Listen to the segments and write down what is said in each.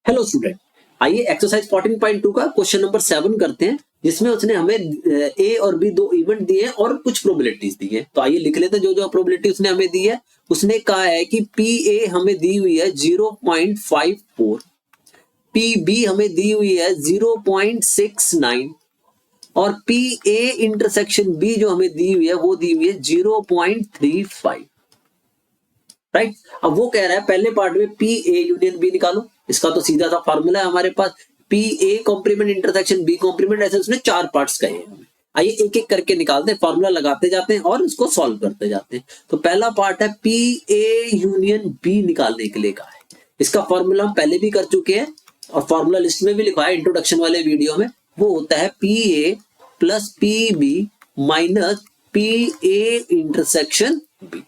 Hello student, आइए exercise 14.2 का question number 7 करते हैं, जिसमें उसने हमें ए और बी दो इवेंट दिए हैं और कुछ प्रोबेबिलिटीज दी है। तो आइए लिख लेते हैं जो जो प्रोबेबिलिटी उसने हमें दी है। उसने कहा है कि पी ए हमें दी हुई है 0.54, पी बी हमें दी हुई है 0.69 और पी ए इंटरसेक्शन बी जो हमें दी हुई है वो दी हुई है 0.35। राइट, अब वो कह रहा है पहले पार्ट में पी ए यूनियन बी निकालो। इसका तो सीधा सा फॉर्मूला है हमारे पास, P A complement intersection B complement. ऐसे उसने 4 पार्ट्स कहे हैं। आइए एक एक करके निकालते हैं, फॉर्मूला लगाते जाते हैं और इसको सॉल्व करते जाते हैं। तो पहला पार्ट है पी ए यूनियन बी निकालने के लिए कहा है। इसका फॉर्मूला हम पहले भी कर चुके हैं और फॉर्मूला लिस्ट में भी लिखा है इंट्रोडक्शन वाले वीडियो में। वो होता है P A plus P B minus P A intersection B.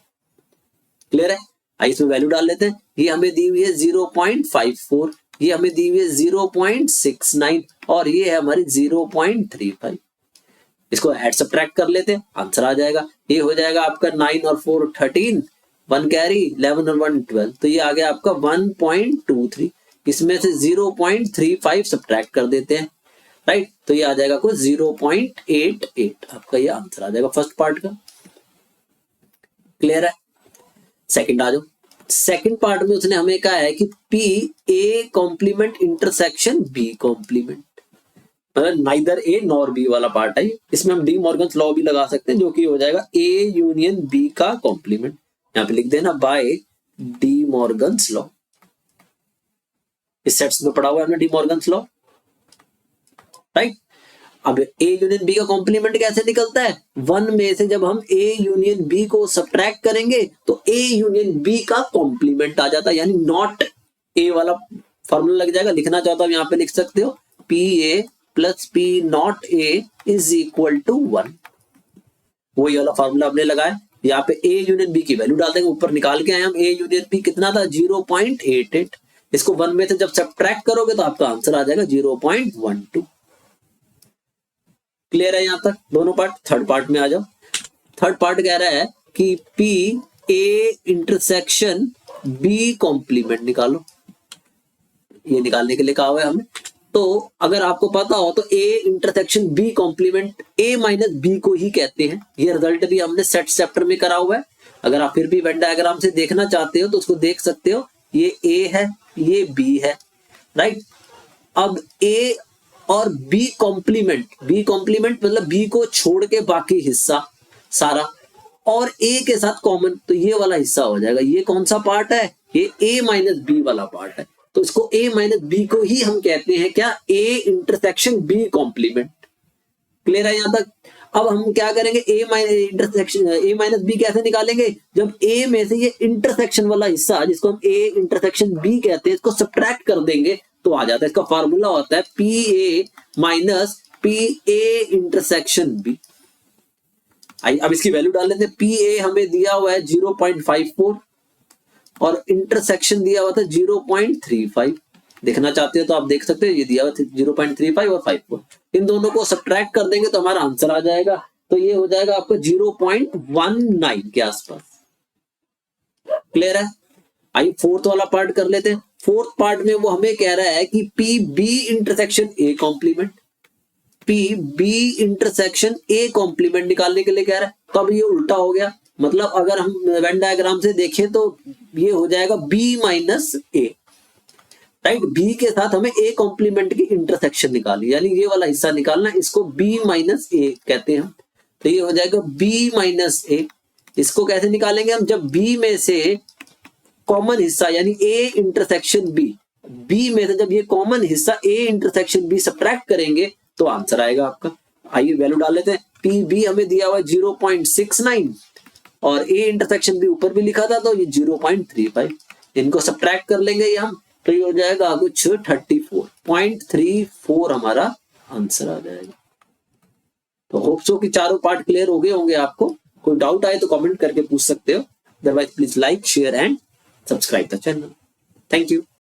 Clear है? आइए इसमें वैल्यू डाल लेते हैं। ये हमें दी हुई है 0.54, ये हमें दी हुई है 0.69 और ये है हमारी 0.35। इसको ऐड सब्ट्रैक्ट कर लेते हैं, आंसर आ जाएगा। ये हो जाएगा आपका 9 और 4 13, 1 कैरी 11 और 1 12, तो ये आ गया आपका 1.23। इसमें से 0.35 सब्ट्रैक्ट कर देते हैं। राइट, तो ये आ जाएगा कुछ 0.88। आपका ये आंसर आ जाएगा फर्स्ट पार्ट का। क्लियर है? सेकंड आ जाओ। सेकंड पार्ट में उसने हमें कहा है कि P A complement intersection B complement, मतलब नाइदर ए नॉर बी वाला पार्ट है। इसमें हम डी मॉर्गन्स लॉ भी लगा सकते हैं, जो कि हो जाएगा ए यूनियन बी का कॉम्प्लीमेंट। यहां पे लिख देना बाय डी मॉर्गन्स लॉ। इस सेट्स में पढ़ा हुआ है हमने डी मॉर्गन्स लॉ। राइट, अब ए यूनियन बी का कॉम्प्लीमेंट कैसे निकलता है? 1 में से जब हम ए यूनियन बी को सब्ट्रैक्ट करेंगे तो ए यूनियन बी का कॉम्प्लीमेंट आ जाता है, यानी नॉट ए वाला फॉर्मूला लग जाएगा। लिखना चाहता हूं यहां पे लिख सकते हो P A plus P not A is equal to 1। वही वाला फॉर्मूला हमने लगाया। यहाँ पे ए यूनियन बी की वैल्यू डाल देंगे, ऊपर निकाल के आए हम। ए यूनियन बी कितना था? 0.88। इसको 1 में से जब सब्ट्रैक्ट करोगे तो आपका आंसर आ जाएगा 0.12। क्लियर है यहां तक दोनों पार्ट? थर्ड पार्ट में आ जाओ। थर्ड पार्ट कह रहा है कि P A intersection B complement निकालो। ये निकालने के लिए कहा हुआ है हमें। तो अगर आपको पता हो तो A intersection B complement A minus B को ही कहते हैं। ये रिजल्ट भी हमने सेट चैप्टर में करा हुआ है। अगर आप फिर भी वेन डायग्राम से देखना चाहते हो तो उसको देख सकते हो। ये ए है, ये बी है। राइट, अब ए और बी कॉम्प्लीमेंट मतलब बी को छोड़ के बाकी हिस्सा सारा और ए के साथ कॉमन, तो ये वाला हिस्सा हो जाएगा। ये कौन सा पार्ट है? ये ए माइनस बी वाला पार्ट है। तो इसको ए माइनस बी को ही हम कहते हैं क्या? A intersection B complement. Clear है यहां तक? अब हम क्या करेंगे? ए माइनस बी कैसे निकालेंगे? जब ए में से ये इंटरसेक्शन वाला हिस्सा जिसको हम ए इंटरसेक्शन बी कहते हैं, इसको सब्ट्रैक्ट कर देंगे तो आ जाता है। इसका फार्मूला होता है P A minus P A intersection B. अब इसकी वैल्यू डाल लेते हैं। पी ए हमें दिया हुआ है 0.54 और इंटरसेक्शन दिया हुआ था 0.35। देखना चाहते हो तो आप देख सकते हो, ये दिया हुआ था 0.35 और 54। इन दोनों को सब्ट्रैक्ट कर देंगे तो हमारा आंसर आ जाएगा। तो ये हो जाएगा आपका 0.19 के आसपास। क्लियर है? आइए फोर्थ वाला पार्ट कर लेते हैं। फोर्थ पार्ट में वो हमें कह रहा है कि P B intersection A complement, P B intersection A complement निकालने के लिए कह रहा है। तो अब ये उल्टा हो गया, मतलब अगर हम वेन डायग्राम से देखें तो ये हो जाएगा बी माइनस ए। राइट, बी के साथ हमें ए कॉम्प्लीमेंट की इंटरसेक्शन निकाली, यानी ये वाला हिस्सा निकालना, इसको बी माइनस ए कहते हैं हम। तो ये हो जाएगा बी माइनस ए। इसको कैसे निकालेंगे हम? जब बी में से कॉमन हिस्सा यानी ए इंटरसेक्शन बी में से जब ये कॉमन हिस्सा ए इंटरसेक्शन बी सब्ट्रैक्ट करेंगे तो आंसर आएगा आपका। आइए वैल्यू डाल लेते हैं। पी बी हमें दिया हुआ 0.69 और ए इंटरसेक्शन बी ऊपर भी लिखा था तो ये 0.35। इनको सब्ट्रैक्ट कर लेंगे ये हम, तो ये हो जाएगा कुछ 34.34 हमारा आंसर आ जाएगा। तो होप सो कि चारों पार्ट क्लियर हो गए होंगे आपको। कोई डाउट आए तो कमेंट करके पूछ सकते हो। Otherwise please like share and subscribe the channel. Thank you.